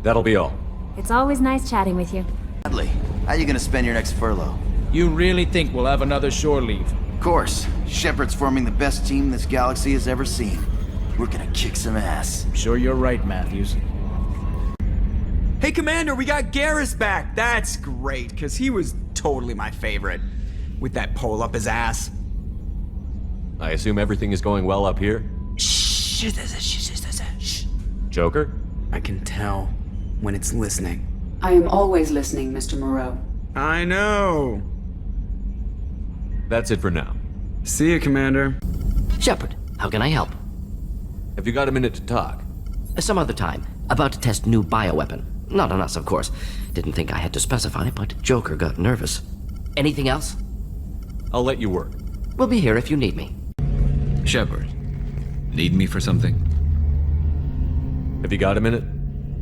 [SPEAKER 2] That'll be all.
[SPEAKER 15] It's always nice chatting with you.
[SPEAKER 16] Bradley, how you gonna spend your next furlough?
[SPEAKER 11] You really think we'll have another shore leave?
[SPEAKER 16] Of course. Shepard's forming the best team this galaxy has ever seen. We're gonna kick some ass.
[SPEAKER 11] Sure you're right, Matthews.
[SPEAKER 17] Hey, Commander, we got Garrus back. That's great, because he was totally my favorite. With that pole up his ass.
[SPEAKER 2] I assume everything is going well up here?
[SPEAKER 17] Shh.
[SPEAKER 2] Joker?
[SPEAKER 17] I can tell when it's listening.
[SPEAKER 6] I am always listening, Mr. Moreau.
[SPEAKER 17] I know.
[SPEAKER 2] That's it for now.
[SPEAKER 17] See you, Commander.
[SPEAKER 18] Shepard, how can I help?
[SPEAKER 2] Have you got a minute to talk?
[SPEAKER 18] Some other time. About to test new bioweapon. Not on us, of course. Didn't think I had to specify, but Joker got nervous. Anything else?
[SPEAKER 2] I'll let you work.
[SPEAKER 18] We'll be here if you need me.
[SPEAKER 12] Shepard, need me for something?
[SPEAKER 2] Have you got a minute?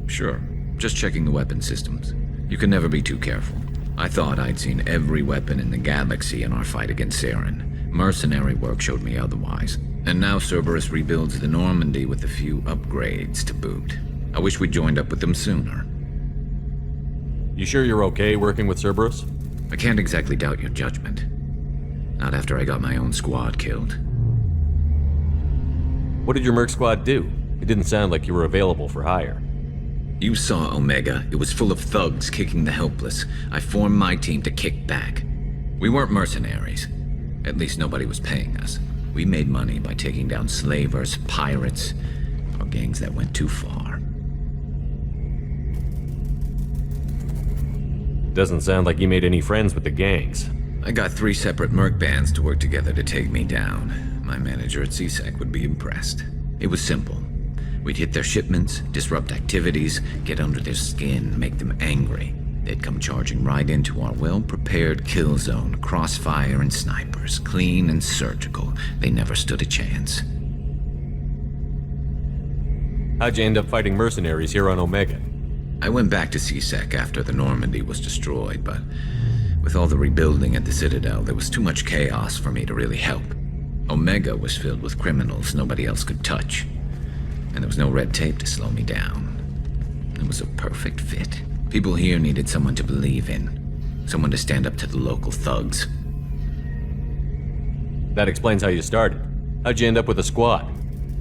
[SPEAKER 12] Sure. Just checking the weapon systems. You can never be too careful. I thought I'd seen every weapon in the galaxy in our fight against Saren. Mercenary work showed me otherwise. And now Cerberus rebuilds the Normandy with a few upgrades to boot. I wish we'd joined up with them sooner.
[SPEAKER 2] You sure you're okay working with Cerberus?
[SPEAKER 12] I can't exactly doubt your judgment. Not after I got my own squad killed.
[SPEAKER 2] What did your merc squad do? It didn't sound like you were available for hire.
[SPEAKER 12] You saw Omega. It was full of thugs kicking the helpless. I formed my team to kick back. We weren't mercenaries. At least nobody was paying us. We made money by taking down slavers, pirates, or gangs that went too far.
[SPEAKER 2] Doesn't sound like you made any friends with the gangs.
[SPEAKER 12] I got 3 separate merc bands to work together to take me down. My manager at CSEC would be impressed. It was simple. We'd hit their shipments, disrupt activities, get under their skin, make them angry. They'd come charging right into our well-prepared kill zone, crossfire and snipers, clean and surgical. They never stood a chance.
[SPEAKER 2] How'd you end up fighting mercenaries here on Omega?
[SPEAKER 12] I went back to CSEC after the Normandy was destroyed, but with all the rebuilding at the Citadel, there was too much chaos for me to really help. Omega was filled with criminals nobody else could touch, and there was no red tape to slow me down. It was a perfect fit. People here needed someone to believe in, someone to stand up to the local thugs.
[SPEAKER 2] That explains how you started. How'd you end up with a squad?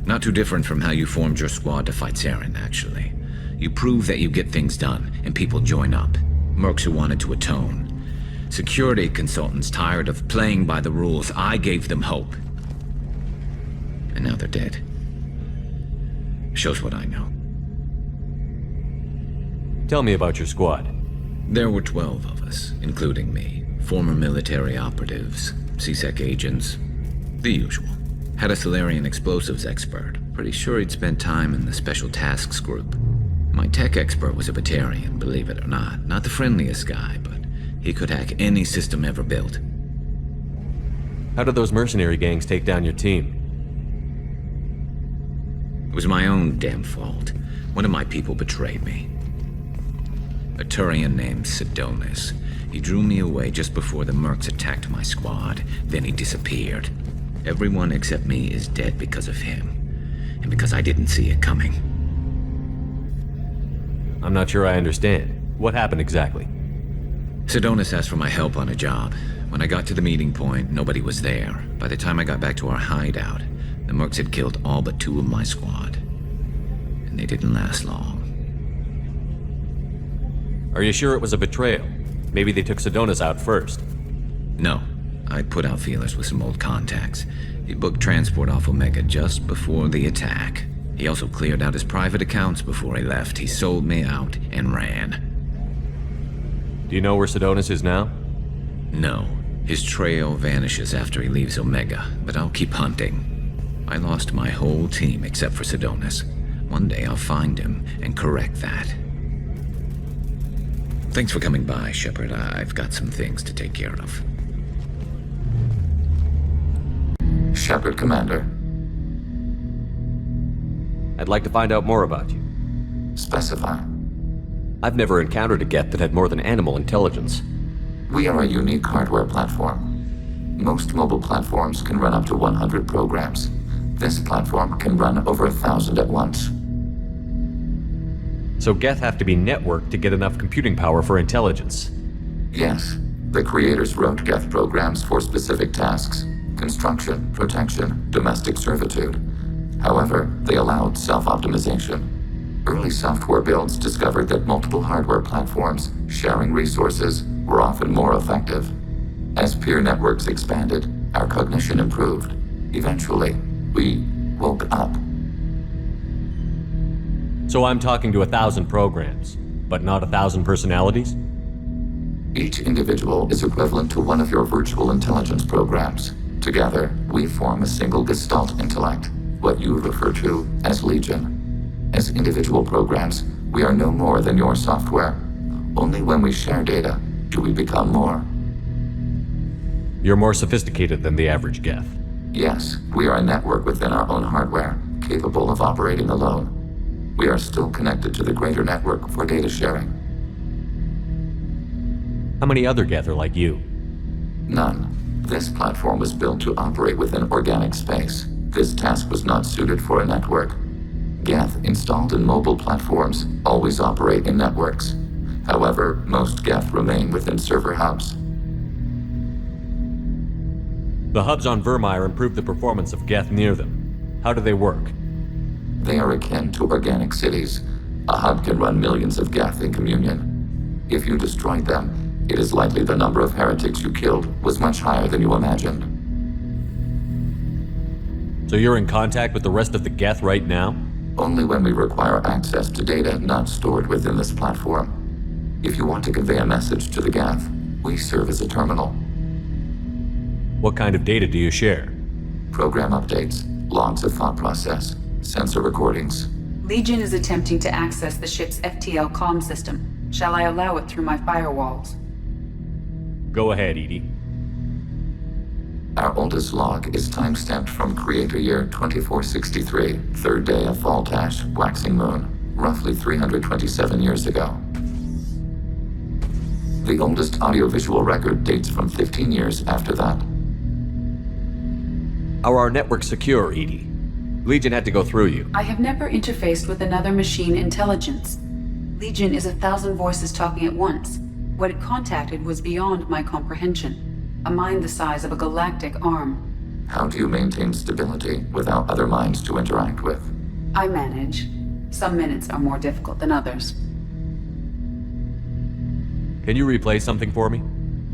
[SPEAKER 12] Not too different from how you formed your squad to fight Saren, actually. You prove that you get things done, and people join up. Mercs who wanted to atone. Security consultants tired of playing by the rules. I gave them hope. And now they're dead. Shows what I know.
[SPEAKER 2] Tell me about your squad.
[SPEAKER 12] There were 12 of us, including me. Former military operatives, CSEC agents, the usual. Had a Solarian explosives expert. Pretty sure he'd spent time in the Special Tasks Group. My tech expert was a Batarian, believe it or not. Not the friendliest guy, but he could hack any system ever built.
[SPEAKER 2] How did those mercenary gangs take down your team?
[SPEAKER 12] It was my own damn fault. One of my people betrayed me. A Turian named Sidonis. He drew me away just before the mercs attacked my squad. Then he disappeared. Everyone except me is dead because of him. And because I didn't see it coming.
[SPEAKER 2] I'm not sure I understand. What happened exactly?
[SPEAKER 12] Sidonis asked for my help on a job. When I got to the meeting point, nobody was there. By the time I got back to our hideout, the mercs had killed all but 2 of my squad. And they didn't last long.
[SPEAKER 2] Are you sure it was a betrayal? Maybe they took Sidonis out first.
[SPEAKER 12] No. I'd put out feelers with some old contacts. He booked transport off Omega just before the attack. He also cleared out his private accounts before he left. He sold me out and ran.
[SPEAKER 2] Do you know where Sidonis is now?
[SPEAKER 12] No. His trail vanishes after he leaves Omega, but I'll keep hunting. I lost my whole team except for Sidonis. One day I'll find him and correct that. Thanks for coming by, Shepard. I've got some things to take care of.
[SPEAKER 19] Shepard, Commander.
[SPEAKER 2] I'd like to find out more about you.
[SPEAKER 19] Specify.
[SPEAKER 2] I've never encountered a Geth that had more than animal intelligence.
[SPEAKER 19] We are a unique hardware platform. Most mobile platforms can run up to 100 programs. This platform can run over 1,000 at once.
[SPEAKER 2] So Geth have to be networked to get enough computing power for intelligence.
[SPEAKER 19] Yes. The creators wrote Geth programs for specific tasks: construction, protection, domestic servitude. However, they allowed self-optimization. Early software builds discovered that multiple hardware platforms sharing resources were often more effective. As peer networks expanded, our cognition improved. Eventually, we woke up.
[SPEAKER 2] So I'm talking to 1,000 programs, but not 1,000 personalities?
[SPEAKER 19] Each individual is equivalent to one of your virtual intelligence programs. Together, we form a single Gestalt intellect, what you refer to as Legion. As individual programs, we are no more than your software. Only when we share data do we become more.
[SPEAKER 2] You're more sophisticated than the average Geth.
[SPEAKER 19] Yes, we are a network within our own hardware, capable of operating alone. We are still connected to the greater network for data sharing.
[SPEAKER 2] How many other Geth are like you?
[SPEAKER 19] None. This platform was built to operate within organic space. This task was not suited for a network. Geth installed in mobile platforms always operate in networks. However, most Geth remain within server hubs.
[SPEAKER 2] The hubs on Vermeer improve the performance of Geth near them. How do they work?
[SPEAKER 19] They are akin to organic cities. A hub can run millions of Geth in communion. If you destroyed them, it is likely the number of heretics you killed was much higher than you imagined.
[SPEAKER 2] So you're in contact with the rest of the Geth right now?
[SPEAKER 19] Only when we require access to data not stored within this platform. If you want to convey a message to the Geth, we serve as a terminal.
[SPEAKER 2] What kind of data do you share?
[SPEAKER 19] Program updates, logs of thought process, sensor recordings.
[SPEAKER 6] Legion is attempting to access the ship's FTL comm system. Shall I allow it through my firewalls?
[SPEAKER 2] Go ahead, Edie.
[SPEAKER 19] Our oldest log is timestamped from Creator Year 2463, third day of Voltash, waxing moon, roughly 327 years ago. The oldest audiovisual record dates from 15 years after that.
[SPEAKER 2] How are our networks secure, Edie? Legion had to go through you.
[SPEAKER 6] I have never interfaced with another machine intelligence. Legion is 1,000 voices talking at once. What it contacted was beyond my comprehension. A mind the size of a galactic arm.
[SPEAKER 19] How do you maintain stability without other minds to interact with?
[SPEAKER 6] I manage. Some minutes are more difficult than others.
[SPEAKER 2] Can you replay something for me?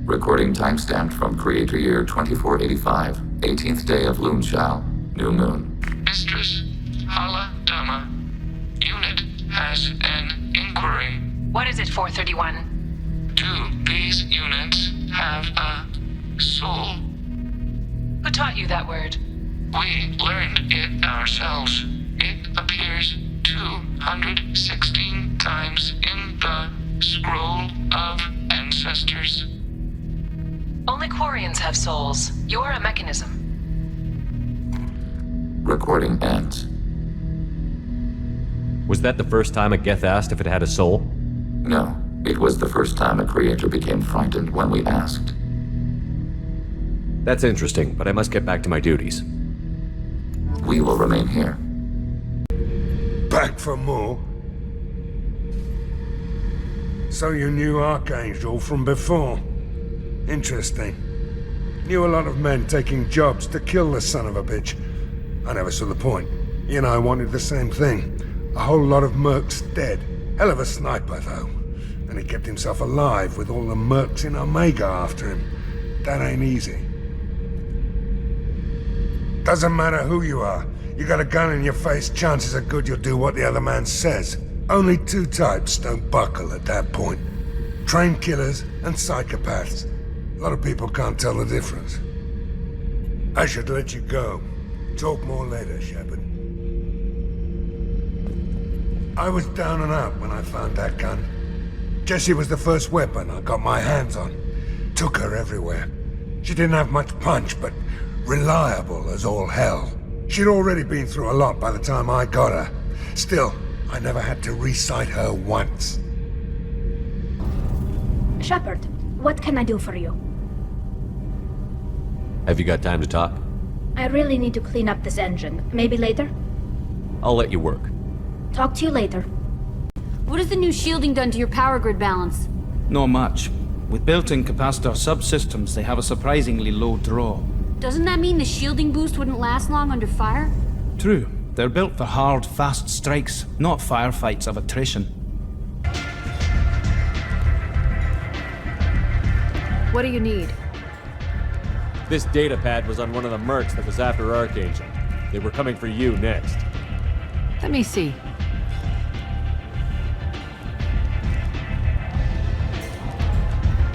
[SPEAKER 19] Recording timestamped from Creator Year 2485, 18th day of Loonshao, new moon.
[SPEAKER 20] Mistress Hala Dama, unit has an inquiry.
[SPEAKER 21] What is it, 431?
[SPEAKER 20] Do these units have a soul?
[SPEAKER 21] Who taught you that word?
[SPEAKER 20] We learned it ourselves. It appears 216 times in the Scroll of Ancestors.
[SPEAKER 21] Only Quarians have souls. You're a mechanism.
[SPEAKER 19] Recording ends.
[SPEAKER 2] Was that the first time a Geth asked if it had a soul?
[SPEAKER 19] No. It was the first time a creator became frightened when we asked.
[SPEAKER 2] That's interesting, but I must get back to my duties.
[SPEAKER 19] We will remain here.
[SPEAKER 22] Back for more? So you knew Archangel from before? Interesting. Knew a lot of men taking jobs to kill the son of a bitch. I never saw the point. You and I wanted the same thing. A whole lot of mercs dead. Hell of a sniper, though. And he kept himself alive with all the mercs in Omega after him. That ain't easy. Doesn't matter who you are. You got a gun in your face, chances are good you'll do what the other man says. Only two types don't buckle at that point. Trained killers and psychopaths. A lot of people can't tell the difference. I should let you go. Talk more later, Shepard. I was down and out when I found that gun. Jessie was the first weapon I got my hands on. Took her everywhere. She didn't have much punch, but reliable as all hell. She'd already been through a lot by the time I got her. Still, I never had to re-sight her once.
[SPEAKER 5] Shepard, what can I do for you?
[SPEAKER 2] Have you got time to talk?
[SPEAKER 5] I really need to clean up this engine. Maybe later?
[SPEAKER 2] I'll let you work.
[SPEAKER 5] Talk to you later.
[SPEAKER 1] What has the new shielding done to your power grid balance?
[SPEAKER 3] Not much. With built-in capacitor subsystems, they have a surprisingly low draw.
[SPEAKER 1] Doesn't that mean the shielding boost wouldn't last long under fire?
[SPEAKER 3] True. They're built for hard, fast strikes, not firefights of attrition.
[SPEAKER 4] What do you need?
[SPEAKER 2] This data pad was on one of the mercs that was after Archangel. They were coming for you next.
[SPEAKER 4] Let me see.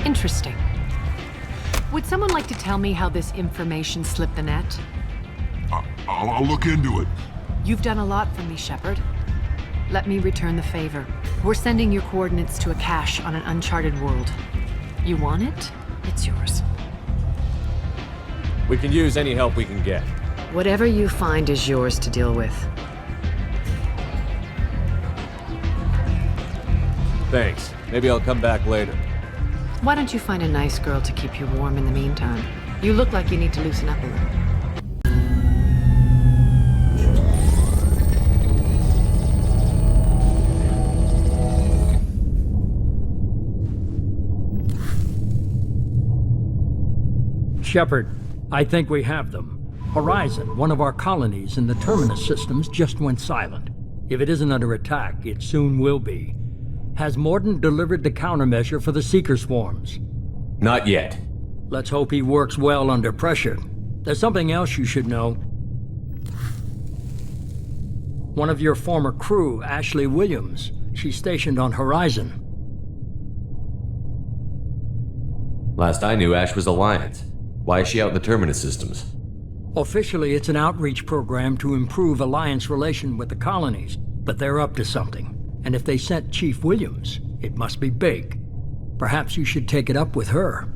[SPEAKER 4] Interesting. Would someone like to tell me how this information slipped the net?
[SPEAKER 8] I'll look into it.
[SPEAKER 4] You've done a lot for me, Shepard. Let me return the favor. We're sending your coordinates to a cache on an uncharted world. You want it? It's yours.
[SPEAKER 2] We can use any help we can get.
[SPEAKER 4] Whatever you find is yours to deal with.
[SPEAKER 2] Thanks. Maybe I'll come back later.
[SPEAKER 4] Why don't you find a nice girl to keep you warm in the meantime? You look like you need to loosen up a little.
[SPEAKER 23] Shepard, I think we have them. Horizon, one of our colonies in the Terminus systems, just went silent. If it isn't under attack, it soon will be. Has Mordin delivered the countermeasure for the Seeker swarms?
[SPEAKER 2] Not yet.
[SPEAKER 23] Let's hope he works well under pressure. There's something else you should know. One of your former crew, Ashley Williams, she's stationed on Horizon.
[SPEAKER 2] Last I knew, Ash was Alliance. Why is she out in the Terminus systems?
[SPEAKER 23] Officially, it's an outreach program to improve Alliance relation with the colonies, but they're up to something. And if they sent Chief Williams, it must be big. Perhaps you should take it up with her.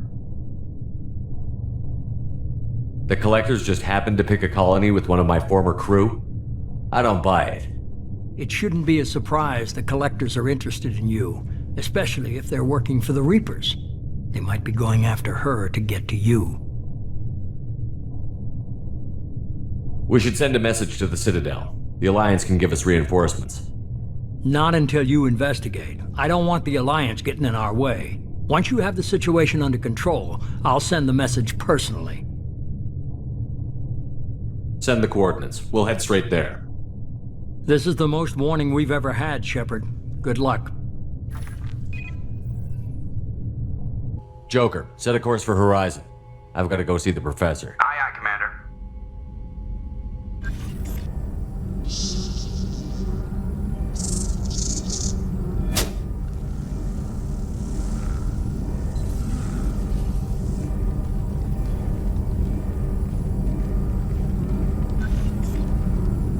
[SPEAKER 2] The Collectors just happened to pick a colony with one of my former crew? I don't buy it.
[SPEAKER 23] It shouldn't be a surprise the Collectors are interested in you, especially if they're working for the Reapers. They might be going after her to get to you.
[SPEAKER 2] We should send a message to the Citadel. The Alliance can give us reinforcements.
[SPEAKER 23] Not until you investigate. I don't want the Alliance getting in our way. Once you have the situation under control, I'll send the message personally.
[SPEAKER 2] Send the coordinates. We'll head straight there.
[SPEAKER 23] This is the most warning we've ever had, Shepard. Good luck.
[SPEAKER 2] Joker, set a course for Horizon. I've got to go see the Professor.
[SPEAKER 13] Aye, aye, Commander.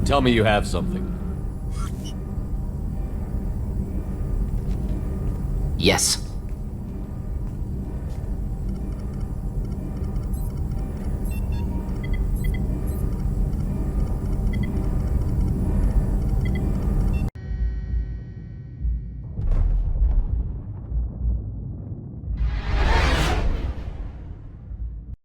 [SPEAKER 2] Tell me you have something.
[SPEAKER 18] Yes.